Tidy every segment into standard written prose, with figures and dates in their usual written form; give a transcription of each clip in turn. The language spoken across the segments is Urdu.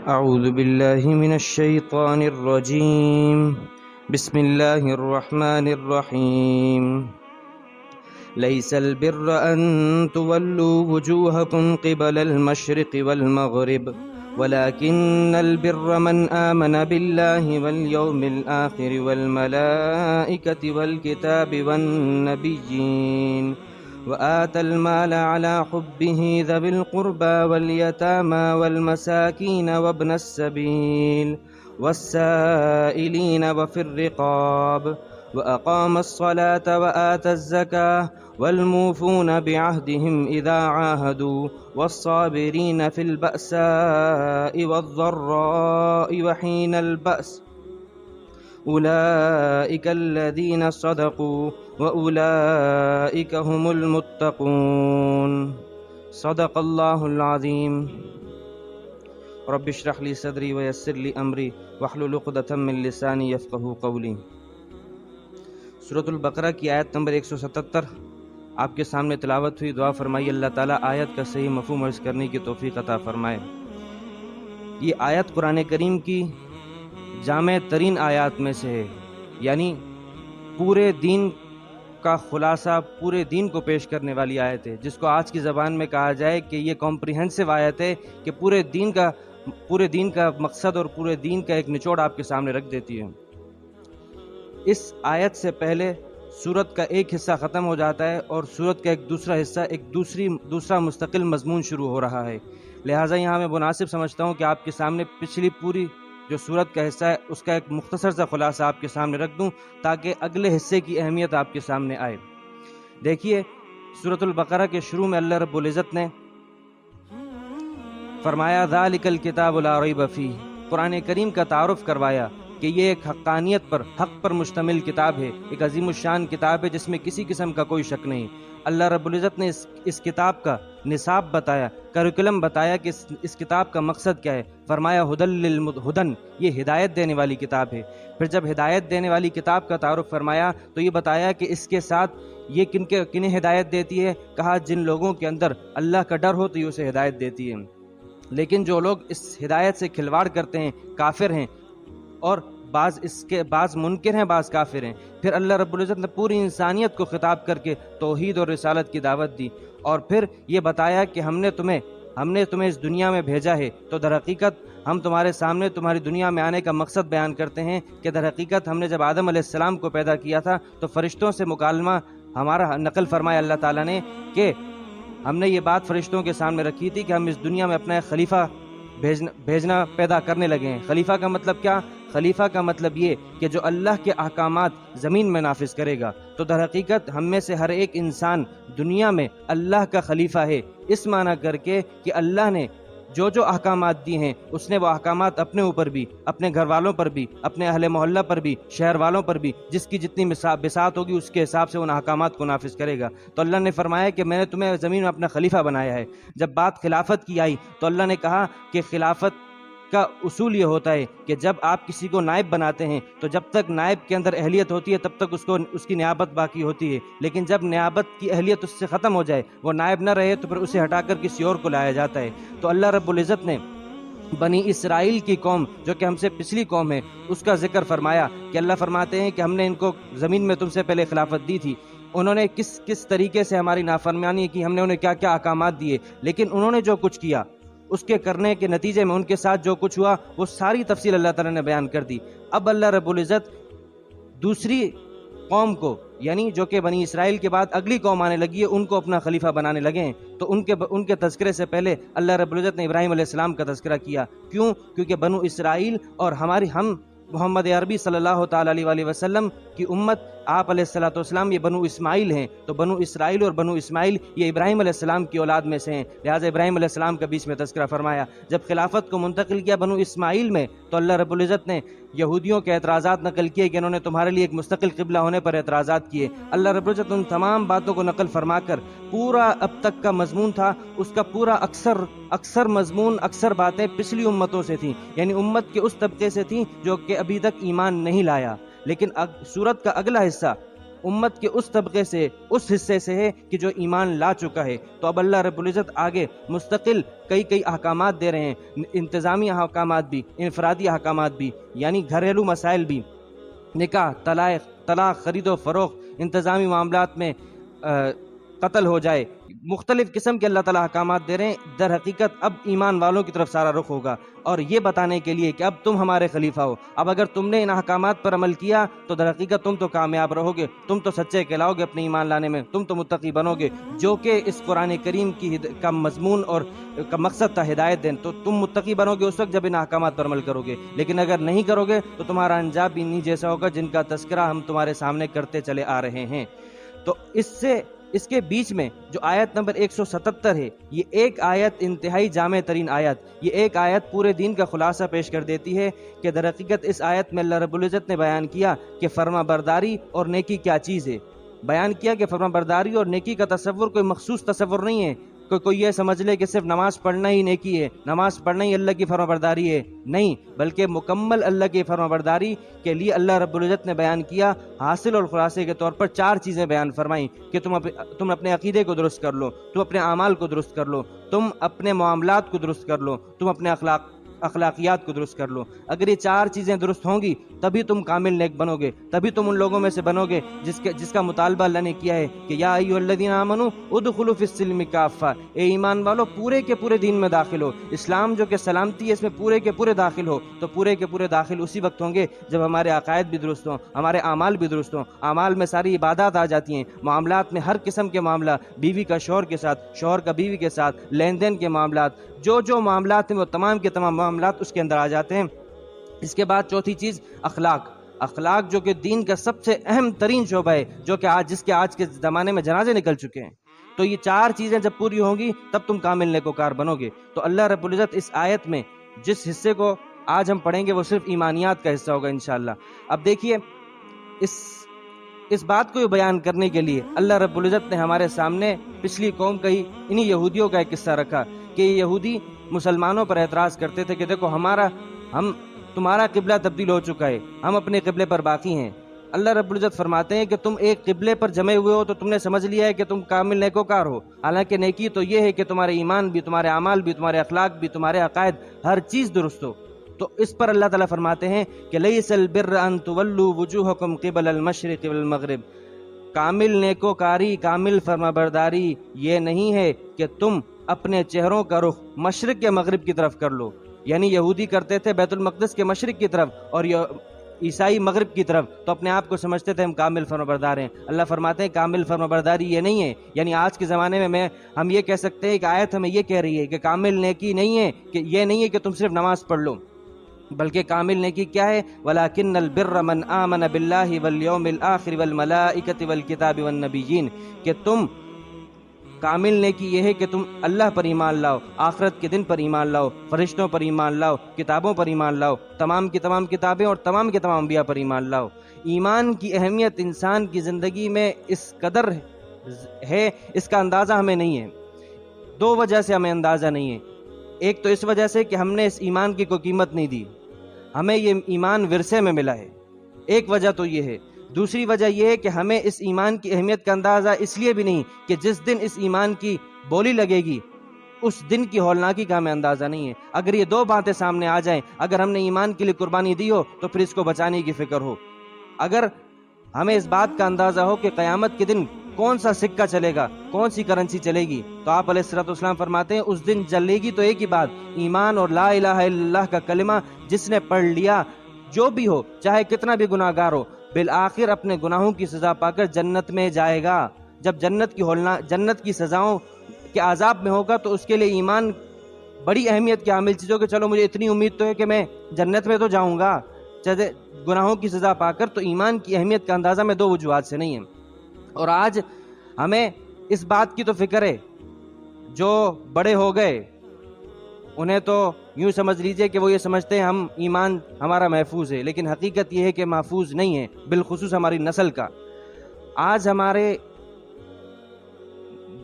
أعوذ بالله من الشيطان الرجيم. بسم الله الرحمن الرحيم. ليس البر أن تولوا وجوهكم قبل المشرق والمغرب ولكن البر من آمن بالله واليوم الآخر والملائكة والكتاب والنبيين وآتى المال على حبه ذوي القربى واليتامى والمساكين وابن السبيل والسائلين وفي الرقاب وأقام الصلاة وآتى الزكاة والموفون بعهدهم إذا عاهدوا والصابرين في البأساء والضراء وحين البأس أولئك الذين صدقوا وأولئك هم المتقون. صدق الله العظيم. رب اشرح لي صدري ويسر لي أمري واحلل عقدة من لساني يفقهوا قولي. سورۃ البقرہ کی آیت نمبر 177 آپ کے سامنے تلاوت ہوئی. دعا فرمائی اللہ تعالیٰ آیت کا صحیح مفہوم عرض کرنے کی توفیق عطا فرمائے. یہ آیت قرآن کریم کی جامع ترین آیات میں سے ہے، یعنی پورے دین کا خلاصہ، پورے دین کو پیش کرنے والی آیت ہے، جس کو آج کی زبان میں کہا جائے کہ یہ کمپریہنسو آیت ہے کہ پورے دین کا مقصد اور پورے دین کا ایک نچوڑ آپ کے سامنے رکھ دیتی ہے. اس آیت سے پہلے سورت کا ایک حصہ ختم ہو جاتا ہے اور سورت کا ایک دوسرا حصہ، دوسرا مستقل مضمون شروع ہو رہا ہے. لہٰذا یہاں میں مناسب سمجھتا ہوں کہ آپ کے سامنے پچھلی پوری جو سورت کا حصہ ہے اس کا ایک مختصر سا خلاصہ آپ کے سامنے رکھ دوں تاکہ اگلے حصے کی اہمیت آپ کے سامنے آئے. دیکھیے سورۃ البقرہ کے شروع میں اللہ رب العزت نے فرمایا ذالک الکتاب لا ریب فیہ. قرآن کریم کا تعارف کروایا کہ یہ ایک حقانیت پر، حق پر مشتمل کتاب ہے، ایک عظیم الشان کتاب ہے جس میں کسی قسم کا کوئی شک نہیں. اللہ رب العزت نے اس کتاب کا نصاب بتایا، کریکولم بتایا کہ اس کتاب کا مقصد کیا ہے. فرمایا ہدن، یہ ہدایت دینے والی کتاب ہے. پھر جب ہدایت دینے والی کتاب کا تعارف فرمایا تو یہ بتایا کہ اس کے ساتھ یہ کنہیں ہدایت دیتی ہے. کہا جن لوگوں کے اندر اللہ کا ڈر ہو تو یہ اسے ہدایت دیتی ہے. لیکن جو لوگ اس ہدایت سے کھلواڑ کرتے ہیں، کافر ہیں، اور بعض منکر ہیں، بعض کافر ہیں. پھر اللہ رب العزت نے پوری انسانیت کو خطاب کر کے توحید اور رسالت کی دعوت دی اور پھر یہ بتایا کہ ہم نے تمہیں اس دنیا میں بھیجا ہے تو در حقیقت ہم تمہارے سامنے تمہاری دنیا میں آنے کا مقصد بیان کرتے ہیں کہ در حقیقت ہم نے جب آدم علیہ السلام کو پیدا کیا تھا تو فرشتوں سے مکالمہ ہمارا نقل فرمایا اللہ تعالیٰ نے کہ ہم نے یہ بات فرشتوں کے سامنے رکھی تھی کہ ہم اس دنیا میں اپنا ایک خلیفہ بھیجنا پیدا کرنے لگے ہیں. خلیفہ کا مطلب کیا؟ خلیفہ کا مطلب یہ کہ جو اللہ کے احکامات زمین میں نافذ کرے گا. تو در حقیقت ہم میں سے ہر ایک انسان دنیا میں اللہ کا خلیفہ ہے، اس معنی کر کے کہ اللہ نے جو احکامات دی ہیں اس نے وہ احکامات اپنے اوپر بھی، اپنے گھر والوں پر بھی، اپنے اہل محلہ پر بھی، شہر والوں پر بھی، جس کی جتنی بساط ہوگی اس کے حساب سے ان احکامات کو نافذ کرے گا. تو اللہ نے فرمایا کہ میں نے تمہیں زمین میں اپنا خلیفہ بنایا ہے. جب بات خلافت کی آئی تو اللہ نے کہا کہ خلافت کا اصول یہ ہوتا ہے کہ جب آپ کسی کو نائب بناتے ہیں تو جب تک نائب کے اندر اہلیت ہوتی ہے تب تک اس کی نیابت باقی ہوتی ہے، لیکن جب نیابت کی اہلیت اس سے ختم ہو جائے، وہ نائب نہ رہے، تو پھر اسے ہٹا کر کسی اور کو لایا جاتا ہے. تو اللہ رب العزت نے بنی اسرائیل کی قوم جو کہ ہم سے پچھلی قوم ہے اس کا ذکر فرمایا کہ اللہ فرماتے ہیں کہ ہم نے ان کو زمین میں تم سے پہلے خلافت دی تھی. انہوں نے کس طریقے سے ہماری نافرمانی کی، ہم نے انہیں کیا کیا احکامات دیے، لیکن انہوں نے جو کچھ کیا اس کے کرنے کے نتیجے میں ان کے ساتھ جو کچھ ہوا وہ ساری تفصیل اللہ تعالیٰ نے بیان کر دی. اب اللہ رب العزت دوسری قوم کو، یعنی جو کہ بنی اسرائیل کے بعد اگلی قوم آنے لگی ہے، ان کو اپنا خلیفہ بنانے لگے ہیں. تو ان کے تذکرے سے پہلے اللہ رب العزت نے ابراہیم علیہ السلام کا تذکرہ کیا. کیوں؟ کیونکہ بنو اسرائیل اور ہم محمد عربی صلی اللہ تعالیٰ علیہ وسلم کی امت، آپ علیہ الصلوۃ والسلام یہ بنو اسماعیل ہیں. تو بنو اسرائیل اور بنو اسماعیل یہ ابراہیم علیہ السلام کی اولاد میں سے ہیں، لہٰذا ابراہیم علیہ السلام کا بیچ میں تذکرہ فرمایا. جب خلافت کو منتقل کیا بنو اسماعیل میں تو اللہ رب العزت نے یہودیوں کے اعتراضات نقل کیے کہ انہوں نے تمہارے لیے ایک مستقل قبلہ ہونے پر اعتراضات کیے. اللہ رب العزت ان تمام باتوں کو نقل فرما کر پورا اب تک کا مضمون تھا اس کا پورا اکثر مضمون، اکثر باتیں پچھلی امتوں سے تھیں، یعنی امت کے اس طبقے سے تھیں جو کہ ابھی تک ایمان نہیں لایا. لیکن سورت کا اگلا حصہ امت کے اس طبقے سے، اس حصے سے ہے کہ جو ایمان لا چکا ہے۔ تو اب اللہ رب العزت آگے مستقل کئی احکامات دے رہے ہیں، انتظامی احکامات بھی، انفرادی احکامات بھی، یعنی گھریلو مسائل بھی، نکاح، طلاق، خرید و فروخت، انتظامی معاملات میں قتل ہو جائے، مختلف قسم کے اللہ تعالیٰ احکامات دے رہے ہیں۔ در حقیقت اب ایمان والوں کی طرف سارا رخ ہوگا، اور یہ بتانے کے لیے کہ اب تم ہمارے خلیفہ ہو، اب اگر تم نے ان احکامات پر عمل کیا تو در حقیقت تم تو کامیاب رہو گے، تم تو سچے کہلاؤ گے اپنے ایمان لانے میں، تم تو متقی بنو گے، جو کہ اس قرآن کریم کا مضمون اور کا مقصد تھا ہدایت دین، تو تم متقی بنو گے اس وقت جب ان احکامات پر عمل کرو گے۔ لیکن اگر نہیں کرو گے تو تمہارا انجام بھی انہی جیسا ہوگا جن کا تذکرہ ہم تمہارے سامنے کرتے چلے آ رہے ہیں۔ تو اس کے بیچ میں جو آیت نمبر 177 ہے، یہ ایک آیت انتہائی جامع ترین آیت، یہ ایک آیت پورے دین کا خلاصہ پیش کر دیتی ہے کہ در حقیقت اس آیت میں اللہ رب العزت نے بیان کیا کہ فرما برداری اور نیکی کیا چیز ہے۔ بیان کیا کہ فرما برداری اور نیکی کا تصور کوئی مخصوص تصور نہیں ہے، کوئی یہ سمجھ لے کہ صرف نماز پڑھنا ہی نیکی ہے، نماز پڑھنا ہی اللہ کی فرما برداری ہے، نہیں، بلکہ مکمل اللہ کی فرما برداری کے لیے اللہ رب العزت نے بیان کیا، حاصل اور خلاصے کے طور پر 4 چیزیں بیان فرمائیں کہ تم اپنے عقیدے کو درست کر لو، تم اپنے اعمال کو درست کر لو، تم اپنے معاملات کو درست کر لو، تم اپنے اخلاقیات کو درست کر لو۔ اگر یہ 4 چیزیں درست ہوں گی تبھی تم کامل نیک بنو گے، تبھی تم ان لوگوں میں سے بنو گے جس کا مطالبہ اللہ نے کیا ہے کہ یا ایھا الذین آمنوا ادخلوا فی السلم کافہ، اے ایمان والو پورے کے پورے دین میں داخل ہو۔ اسلام جو کہ سلامتی ہے، اس میں پورے کے پورے داخل ہو، تو پورے کے پورے داخل اسی وقت ہوں گے جب ہمارے عقائد بھی درست ہوں، ہمارے اعمال بھی درست ہوں، اعمال میں ساری عبادات آ جاتی ہیں، معاملات میں ہر قسم کے معاملہ، بیوی کا شوہر کے ساتھ، شوہر کا بیوی کے ساتھ، لین دین کے معاملات، جو معاملات ہیں وہ تمام کے تمام معاملات اس کے اندر آ جاتے ہیں۔ اس کے بعد چوتھی چیز اخلاق جو کہ دین کا سب سے اہم ترین شعبہ ہے، جو کہ آج کے زمانے میں جنازے نکل چکے ہیں۔ تو یہ 4 چیزیں جب پوری ہوں گی تب تم کامل نیکوکار بنو گے۔ تو اللہ رب العزت اس آیت میں جس حصے کو آج ہم پڑھیں گے وہ صرف ایمانیات کا حصہ ہوگا انشاءاللہ۔ اب دیکھیے اس بات کو بیان کرنے کے لیے اللہ رب العزت نے ہمارے سامنے پچھلی قوم کا ہی انہی یہودیوں کا ایک قصہ رکھا کہ یہ یہودی مسلمانوں پر اعتراض کرتے تھے کہ دیکھو تمہارا قبلہ تبدیل ہو چکا ہے، ہم اپنے قبلے پر باقی ہیں۔ اللہ رب العزت فرماتے ہیں کہ تم ایک قبلے پر جمے ہوئے ہو تو تم نے سمجھ لیا ہے کہ تم کامل نیکوکار ہو، حالانکہ نیکی تو یہ ہے کہ تمہارے ایمان بھی، تمہارے اعمال بھی، تمہارے اخلاق بھی، تمہارے عقائد، ہر چیز درست ہو۔ تو اس پر اللہ تعالیٰ فرماتے ہیں کہ لیس البر ان تولوا وجوہکم قبل المشرق والمغرب، کامل نیکوکاری، کامل فرمانبرداری یہ نہیں ہے کہ تم اپنے چہروں کا رخ مشرق کے مغرب کی طرف کر لو، یعنی یہودی کرتے تھے بیت المقدس کے مشرق کی طرف اور عیسائی مغرب کی طرف، تو اپنے آپ کو سمجھتے تھے ہم کامل فرمانبردار ہیں۔ اللہ فرماتے ہیں کامل فرمانبرداری یہ نہیں ہے، یعنی آج کے زمانے میں ہم یہ کہہ سکتے ہیں کہ آیت ہمیں یہ کہہ رہی ہے کہ کامل نیکی نہیں ہے، کہ یہ نہیں ہے کہ تم صرف نماز پڑھ لو، بلکہ کامل نیکی کیا ہے؟ وَلَكِنَّ الْبِرَّ مَنْ آمَنَ بِاللَّهِ وَالْيَوْمِ الْآخِرِ وَالْمَلَائِكَةِ وَالْكِتَابِ وَالنَّبِيِّينَ، کہ تم کامل نیکی یہ ہے کہ تم اللہ پر ایمان لاؤ، آخرت کے دن پر ایمان لاؤ، فرشتوں پر ایمان لاؤ، کتابوں پر ایمان لاؤ، تمام کی تمام کتابیں اور تمام کے تمام انبیاء پر ایمان لاؤ۔ ایمان کی اہمیت انسان کی زندگی میں اس قدر ہے، اس کا اندازہ ہمیں نہیں ہے۔ 2 وجہ سے ہمیں اندازہ نہیں ہے۔ ایک تو اس وجہ سے کہ ہم نے اس ایمان کی کوئی قیمت نہیں دی، ہمیں یہ ایمان ورثے میں ملا ہے، ایک وجہ تو یہ ہے۔ دوسری وجہ یہ ہے کہ ہمیں اس ایمان کی اہمیت کا اندازہ اس لیے بھی نہیں کہ جس دن اس ایمان کی بولی لگے گی اس دن کی ہولناکی کا ہمیں اندازہ نہیں ہے۔ اگر یہ 2 باتیں سامنے آ جائیں، اگر ہم نے ایمان کے لیے قربانی دی ہو تو پھر اس کو بچانے کی فکر ہو، اگر ہمیں اس بات کا اندازہ ہو کہ قیامت کے دن کون سا سکہ چلے گا، کون سی کرنسی چلے گی، تو آپ علیہ الصلوۃ والسلام فرماتے ہیں اس دن چلے گی تو ایک ہی بات، ایمان اور لا الہ الا اللہ کا کلمہ جس نے پڑھ لیا، جو بھی ہو چاہے کتنا بھی گناہ گار ہو، بالآخر اپنے گناہوں کی سزا پا کر جنت میں جائے گا۔ جب جنت کی سزاؤں کے عذاب میں ہوگا تو اس کے لیے ایمان بڑی اہمیت کی حامل چیز ہو کہ چلو مجھے اتنی امید تو ہے کہ میں جنت میں تو جاؤں گا، چاہے گناہوں کی سزا پا کر۔ تو ایمان کی اہمیت کا اندازہ میں 2 وجوہات سے نہیں ہے۔ اور آج ہمیں اس بات کی تو فکر ہے، جو بڑے ہو گئے انہیں تو یوں سمجھ لیجئے کہ وہ یہ سمجھتے ہیں ہم ایمان ہمارا محفوظ ہے، لیکن حقیقت یہ ہے کہ محفوظ نہیں ہے، بالخصوص ہماری نسل کا۔ آج ہمارے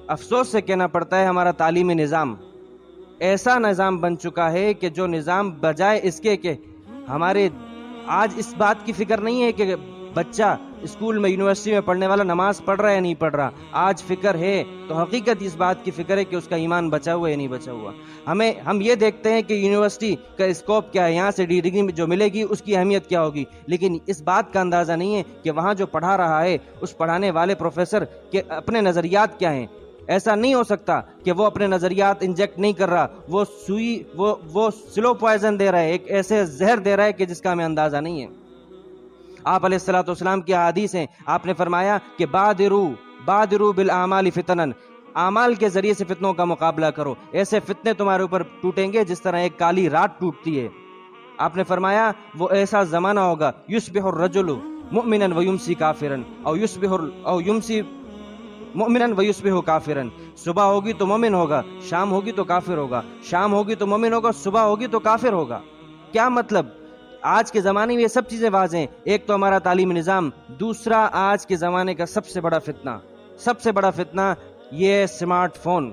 افسوس سے کہنا پڑتا ہے ہمارا تعلیمی نظام ایسا نظام بن چکا ہے کہ جو نظام بجائے اس کے کہ ہمارے آج اس بات کی فکر نہیں ہے کہ بچہ اسکول میں یونیورسٹی میں پڑھنے والا نماز پڑھ رہا ہے یا نہیں پڑھ رہا، آج فکر ہے تو حقیقت اس بات کی فکر ہے کہ اس کا ایمان بچا ہوا ہے یا نہیں بچا ہوا۔ ہم یہ دیکھتے ہیں کہ یونیورسٹی کا اسکوپ کیا ہے، یہاں سے ڈگری جو ملے گی اس کی اہمیت کیا ہوگی، لیکن اس بات کا اندازہ نہیں ہے کہ وہاں جو پڑھا رہا ہے اس پڑھانے والے پروفیسر کے اپنے نظریات کیا ہیں۔ ایسا نہیں ہو سکتا کہ وہ اپنے نظریات انجیکٹ نہیں کر رہا، وہ سوئی وہ سلو پوائزن دے رہا ہے، ایک ایسے زہر دے رہا ہے کہ جس کا ہمیں اندازہ نہیں ہے۔ آپ علیہ الصلوۃ والسلام کی احادیث ہیں، آپ نے فرمایا کہ بادروا بالاعمال فتنا، اعمال کے ذریعے سے فتنوں کا مقابلہ کرو، ایسے فتنے تمہارے اوپر ٹوٹیں گے جس طرح ایک کالی رات ٹوٹتی ہے۔ آپ نے فرمایا وہ ایسا زمانہ ہوگا یصبح الرجل مؤمنا ویمسی کافرا او یمسی مؤمنا ویصبح کافرا، صبح ہوگی تو مومن ہوگا، شام ہوگی تو کافر ہوگا، شام ہوگی تو مومن ہوگا، صبح ہوگی تو کافر ہوگا۔ کیا مطلب؟ آج کے زمانے میں یہ سب چیزیں واضح ہیں۔ ایک تو ہمارا تعلیمی نظام، دوسرا آج کے زمانے کا سب سے بڑا فتنہ یہ سمارٹ فون،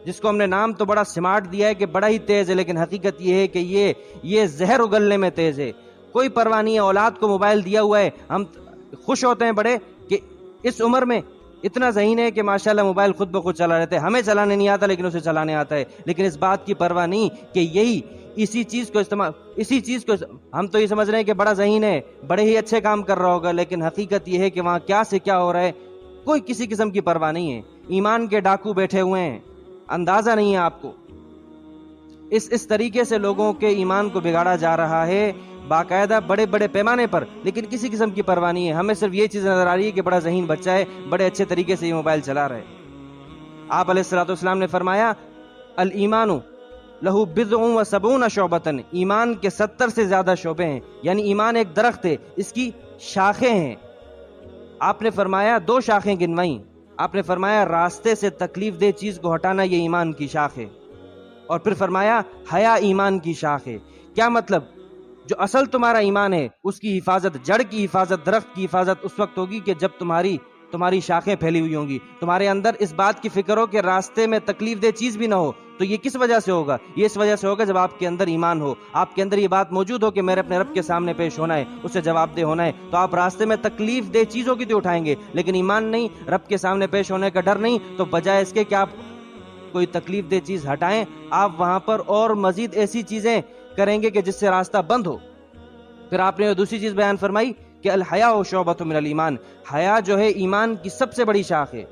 جس کو ہم نے نام تو بڑا سمارٹ دیا ہے کہ بڑا ہی تیز ہے، لیکن حقیقت یہ ہے کہ یہ زہر اگلنے میں تیز ہے۔ کوئی پرواہ نہیں ہے، اولاد کو موبائل دیا ہوا ہے، ہم خوش ہوتے ہیں بڑے کہ اس عمر میں اتنا ذہین ہے کہ ماشاءاللہ موبائل خود بخود چلا رہتے ہیں، ہمیں چلانے نہیں آتا لیکن اسے چلانے آتا ہے، لیکن اس بات کی پرواہ نہیں کہ اسی چیز کو ہم تو یہ سمجھ رہے ہیں کہ بڑا ذہین ہے، بڑے ہی اچھے کام کر رہا ہوگا، لیکن حقیقت یہ ہے کہ وہاں کیا سے کیا ہو رہا ہے کوئی کسی قسم کی پرواہ نہیں ہے۔ ایمان کے ڈاکو بیٹھے ہوئے ہیں، اندازہ نہیں ہے آپ کو۔ اس طریقے سے لوگوں کے ایمان کو بگاڑا جا رہا ہے باقاعدہ بڑے بڑے پیمانے پر، لیکن کسی قسم کی پرواہ نہیں ہے۔ ہمیں صرف یہ چیز نظر آ رہی ہے کہ بڑا ذہین بچہ ہے، بڑے اچھے طریقے سے یہ موبائل چلا رہا ہے۔ آپ علیہ الصلوۃ والسلام نے فرمایا الایمان لہو بضع و سبعون شعبۃ، ایمان کے 70 سے زیادہ شعبے ہیں، یعنی ایمان ایک درخت ہے، اس کی شاخیں ہیں۔ آپ نے فرمایا 2 شاخیں گنوائیں، آپ نے فرمایا راستے سے تکلیف دہ چیز کو ہٹانا یہ ایمان کی شاخ ہے، اور پھر فرمایا حیا ایمان کی شاخ ہے۔ کیا مطلب؟ جو اصل تمہارا ایمان ہے اس کی حفاظت، جڑ کی حفاظت، درخت کی حفاظت اس وقت ہوگی کہ جب تمہاری شاخیں پھیلی ہوئی ہوں گی، تمہارے اندر اس بات کی فکر ہو کہ راستے میں تکلیف دہ چیز بھی نہ ہو۔ تو یہ کس وجہ سے ہوگا؟ یہ اس وجہ سے ہوگا جب آپ کے اندر ایمان ہو، آپ کے اندر یہ بات موجود ہو کہ میرے اپنے رب کے سامنے پیش ہونا ہے، اسے جواب دہ ہونا ہے، تو آپ راستے میں تکلیف دہ چیزوں کی تو اٹھائیں گے، لیکن ایمان نہیں، رب کے سامنے پیش ہونے کا ڈر نہیں، تو بجائے اس کے کہ آپ کوئی تکلیف دہ چیز ہٹائیں، آپ وہاں پر اور مزید ایسی چیزیں کریں گے کہ جس سے راستہ بند ہو۔ پھر آپ نے دوسری چیز بیان فرمائی کہ الحیاء شعبۃ من الایمان، حیا جو ہے ایمان کی سب سے بڑی شاخ ہے۔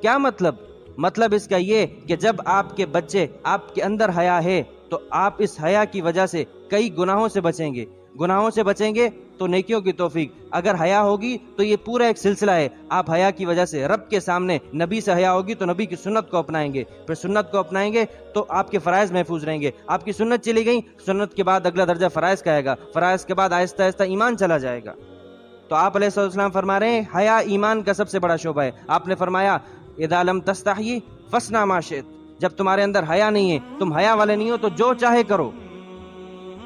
کیا مطلب اس کا یہ کہ جب آپ کے بچے، آپ کے اندر حیا ہے تو آپ اس حیا کی وجہ سے کئی گناہوں سے بچیں گے تو نیکیوں کی توفیق۔ اگر حیا ہوگی تو یہ پورا ایک سلسلہ ہے، آپ حیا کی وجہ سے رب کے سامنے، نبی سے حیا ہوگی تو نبی کی سنت کو اپنائیں گے، پھر سنت کو اپنائیں گے تو آپ کے فرائض محفوظ رہیں گے، آپ کی سنت چلی گئی، سنت کے بعد اگلا درجہ فرائض کا آئے گا، فرائض کے بعد آہستہ آہستہ ایمان چلا جائے گا۔ تو آپ علیہ السلام فرما رہے ہیں حیا ایمان کا سب سے بڑا شعبہ ہے۔ آپ نے فرمایا اذا لم تستحی فاصنع ما شئت، جب تمہارے اندر حیا نہیں ہے، تم حیا والے نہیں ہو تو جو چاہے کرو۔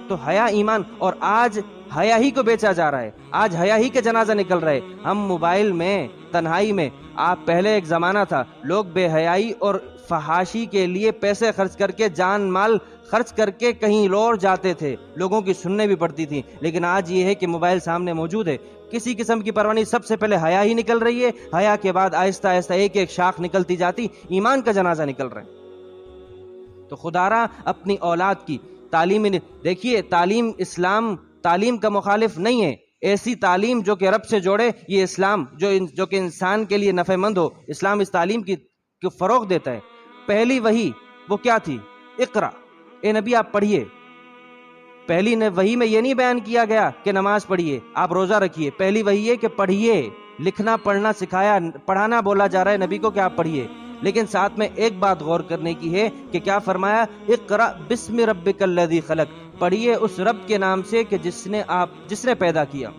تو حیا ایمان، اور آج حیا ہی کو بیچا جا رہا ہے، آج حیا ہی کے جنازہ نکل رہے۔ ہم موبائل میں، تنہائی میں، آپ پہلے ایک زمانہ تھا لوگ بے حیائی اور فحاشی کے لیے پیسے خرچ کر کے، جان مال خرچ کر کے کہیں اور جاتے تھے، لوگوں کی سننے بھی پڑتی تھی، لیکن آج یہ ہے کہ موبائل سامنے موجود ہے، کسی قسم کی پرواہ نہیں، سب سے پہلے حیا ہی نکل رہی ہے، حیا کے بعد آہستہ آہستہ ایک ایک شاخ نکلتی جاتی، ایمان کا جنازہ نکل رہا ہے۔ تو خدارا اپنی اولاد کی تعلیم، دیکھیے تعلیم، اسلام تعلیم کا مخالف نہیں ہے، ایسی تعلیم جو کہ رب سے جوڑے، یہ اسلام جو کہ انسان کے لیے نفع مند ہو، اسلام اس تعلیم کی فروغ دیتا ہے۔ پہلی وحی وہ کیا تھی؟ اقرا، اے نبی آپ پڑھیے۔ پہلی وحی میں یہ نہیں بیان کیا گیا کہ نماز پڑھیے، آپ روزہ رکھیے، پہلی وحی ہے کہ پڑھیے، لکھنا پڑھنا سکھایا، پڑھانا بولا جا رہا ہے نبی کو کہ آپ پڑھیے، لیکن ساتھ میں ایک بات غور کرنے کی ہے کہ کیا فرمایا؟ اقرا بسم ربک الذی خلق، پڑھیے اس رب کے نام سے کہ جس نے پیدا کیا۔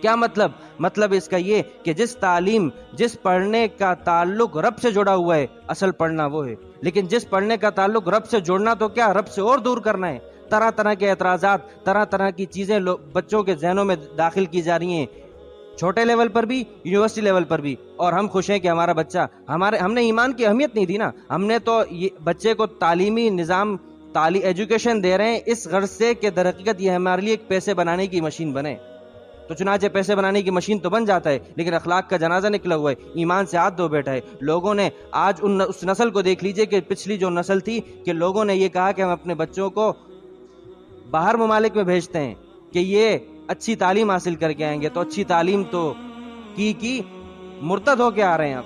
کیا مطلب اس کا یہ کہ جس پڑھنے کا تعلق رب سے جڑا ہوا ہے، اصل پڑھنا وہ ہے، لیکن جس پڑھنے کا تعلق رب سے جوڑنا تو کیا رب سے اور دور کرنا ہے۔ طرح طرح کے اعتراضات، طرح طرح کی چیزیں بچوں کے ذہنوں میں داخل کی جا رہی ہیں، چھوٹے لیول پر بھی، یونیورسٹی لیول پر بھی، اور ہم خوش ہیں کہ ہمارا بچہ، ہم نے ایمان کی اہمیت نہیں دی نا، ہم نے تو بچے کو تعلیمی نظام، ایجوکیشن دے رہے ہیں اس غرض سے کہ در حقیقت یہ ہمارے لیے ایک پیسے بنانے کی مشین بنے۔ تو چنانچہ پیسے بنانے کی مشین تو بن جاتا ہے، لیکن اخلاق کا جنازہ نکلا ہوا ہے، ایمان سے ہاتھ دھو بیٹھا ہے۔ لوگوں نے آج اس نسل کو دیکھ لیجئے کہ پچھلی جو نسل تھی کہ لوگوں نے یہ کہا کہ ہم اپنے بچوں کو باہر ممالک میں بھیجتے ہیں کہ یہ اچھی تعلیم حاصل کر کے آئیں گے، تو اچھی تعلیم تو کی مرتد ہو کے آ رہے ہیں اب۔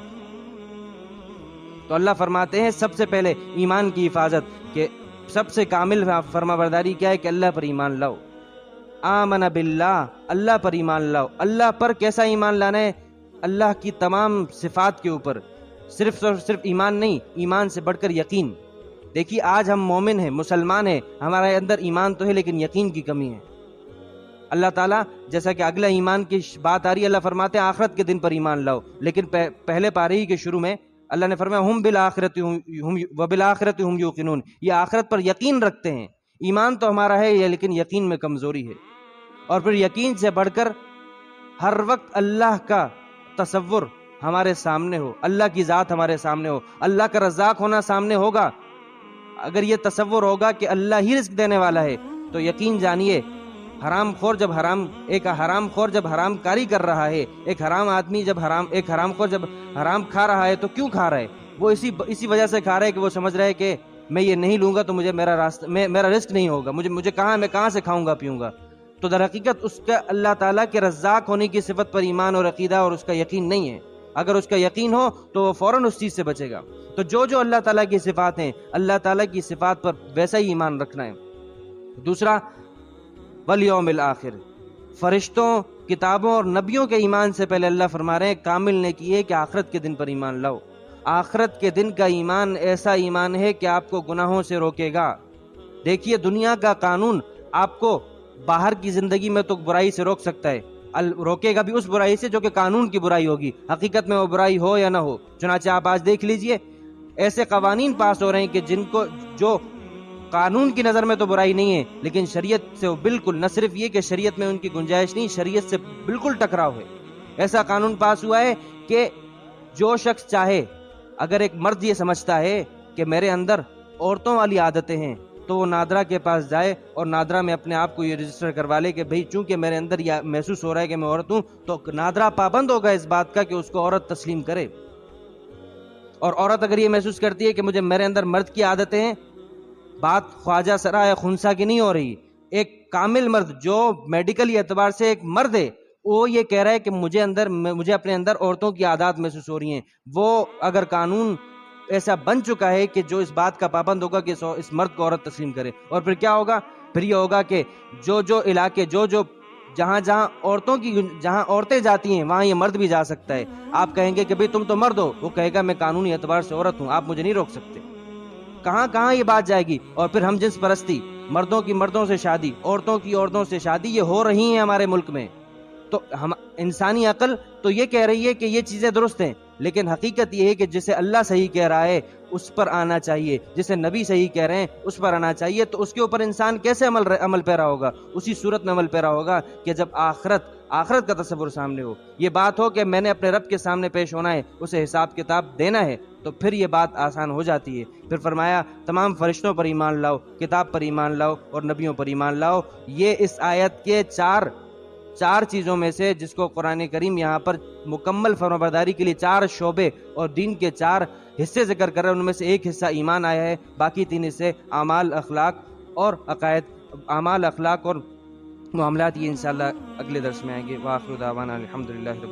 تو اللہ فرماتے ہیں سب سے پہلے ایمان کی حفاظت، کہ سب سے کامل فرما برداری کیا ہے کہ اللہ پر ایمان لاؤ۔ آمن باللہ، اللہ پر ایمان لاؤ۔ اللہ پر کیسا ایمان لانا ہے؟ اللہ کی تمام صفات کے اوپر، صرف ایمان نہیں، ایمان سے بڑھ کر یقین۔ دیکھیے آج ہم مومن ہیں، مسلمان ہیں، ہمارے اندر ایمان تو ہے لیکن یقین کی کمی ہے۔ اللہ تعالیٰ جیسا کہ اگلا ایمان کی بات آ رہی ہے، اللہ فرماتے ہیں آخرت کے دن پر ایمان لاؤ، لیکن پہلے پارے ہی کے شروع میں اللہ نے فرمایا ہم بالآخرۃ ہم یوقنون، یہ آخرت پر یقین رکھتے ہیں۔ ایمان تو ہمارا ہے یہ، لیکن یقین میں کمزوری ہے۔ اور پھر یقین سے بڑھ کر ہر وقت اللہ کا تصور ہمارے سامنے ہو، اللہ کی ذات ہمارے سامنے ہو، اللہ کا رزاق ہونا سامنے ہوگا۔ اگر یہ تصور ہوگا کہ اللہ ہی رزق دینے والا ہے تو یقین جانیے ایک حرام خور جب حرام کاری کر رہا ہے، ایک حرام خور جب حرام کھا رہا ہے تو کیوں کھا رہا ہے؟ وہ اسی وجہ سے کھا رہا ہے کہ وہ سمجھ رہا ہے کہ میں یہ نہیں لوں گا تو مجھے میرا رزق نہیں ہوگا، میں کہاں سے کھاؤں گا پیوں گا۔ تو در حقیقت اس کا اللہ تعالیٰ کے رزاق ہونے کی صفت پر ایمان اور عقیدہ اور اس کا یقین نہیں ہے۔ اگر اس کا یقین ہو تو وہ فوراً اس چیز سے بچے گا۔ تو جو اللہ تعالیٰ کی صفات ہیں، اللہ تعالیٰ کی صفات پر ویسا ہی ایمان رکھنا ہے۔ دوسرا والیوم الآخر، فرشتوں، کتابوں اور نبیوں کے ایمان سے پہلے اللہ فرما رہے ہیں کامل نے کی ہے کہ آخرت کے دن پر ایمان لاؤ۔ آخرت کے دن کا ایمان ایسا ایمان ہے کہ آپ کو گناہوں سے روکے گا۔ دیکھیے دنیا کا قانون آپ کو باہر کی زندگی میں تو برائی سے روک سکتا ہے، روکے گا بھی اس برائی سے جو کہ قانون کی برائی ہوگی، حقیقت میں وہ برائی ہو یا نہ ہو۔ چنانچہ آپ آج دیکھ لیجئے ایسے قوانین پاس ہو رہے ہیں کہ جو قانون کی نظر میں تو برائی نہیں ہے، لیکن شریعت سے وہ بالکل، نہ صرف یہ کہ شریعت میں ان کی گنجائش نہیں، شریعت سے بالکل ٹکراؤ ہے۔ ایسا قانون پاس ہوا ہے کہ جو شخص چاہے، اگر ایک مرد یہ سمجھتا ہے کہ میرے اندر عورتوں والی عادتیں ہیں تو وہ نادرا کے پاس جائے اور نادرا میں اپنے آپ کو یہ رجسٹر کروا لے کہ بھئی چونکہ میرے اندر یہ محسوس ہو رہا ہے کہ میں عورت ہوں، تو نادرا پابند ہوگا اس بات کا کہ اس کو عورت تسلیم کرے۔ اور عورت اگر یہ محسوس کرتی ہے کہ میرے اندر مرد کی عادتیں ہیں، بات خواجہ سرا یا خنسا کی نہیں ہو رہی، ایک کامل مرد جو میڈیکل اعتبار سے ایک مرد ہے، وہ یہ کہہ رہا ہے کہ مجھے اپنے اندر عورتوں کی عادات محسوس ہو رہی ہیں، وہ اگر قانون ایسا بن چکا ہے کہ جو اس بات کا پابند ہوگا کہ اس مرد کو عورت تسلیم کرے۔ اور پھر کیا ہوگا؟ پھر یہ ہوگا کہ جو علاقے جہاں عورتیں جاتی ہیں وہاں یہ مرد بھی جا سکتا ہے۔ آپ کہیں گے کہ بھئی تم تو مرد ہو، وہ کہے گا میں قانونی اعتبار سے عورت ہوں، آپ مجھے نہیں روک سکتے۔ کہاں یہ بات جائے گی؟ اور پھر ہم جنس پرستی، مردوں کی مردوں سے شادی، عورتوں کی عورتوں سے شادی، یہ ہو رہی ہیں ہمارے ملک میں۔ تو انسانی عقل تو یہ کہہ رہی ہے کہ یہ چیزیں درست ہیں، لیکن حقیقت یہ ہے کہ جسے اللہ صحیح کہہ رہا ہے اس پر آنا چاہیے، جسے نبی صحیح کہہ رہے ہیں اس پر آنا چاہیے۔ تو اس کے اوپر انسان کیسے عمل پیرا ہوگا؟ اسی صورت میں عمل پیرا ہوگا کہ جب آخرت کا تصور سامنے ہو، یہ بات ہو کہ میں نے اپنے رب کے سامنے پیش ہونا ہے، اسے حساب کتاب دینا ہے، تو پھر یہ بات آسان ہو جاتی ہے۔ پھر فرمایا تمام فرشتوں پر ایمان لاؤ، کتاب پر ایمان لاؤ اور نبیوں پر ایمان لاؤ۔ یہ اس آیت کے چار چیزوں میں سے، جس کو قرآن کریم یہاں پر مکمل فرمانبرداری کے لیے 4 شعبے اور دین کے 4 حصے ذکر کر رہے ہیں، ان میں سے ایک حصہ ایمان آیا ہے، باقی 3 حصے اعمال، اخلاق اور عقائد، اعمال، اخلاق اور معاملات۔ یہ انشاءاللہ اگلے درس میں آئیں گے۔ وآخر دعوانا الحمدللہ رب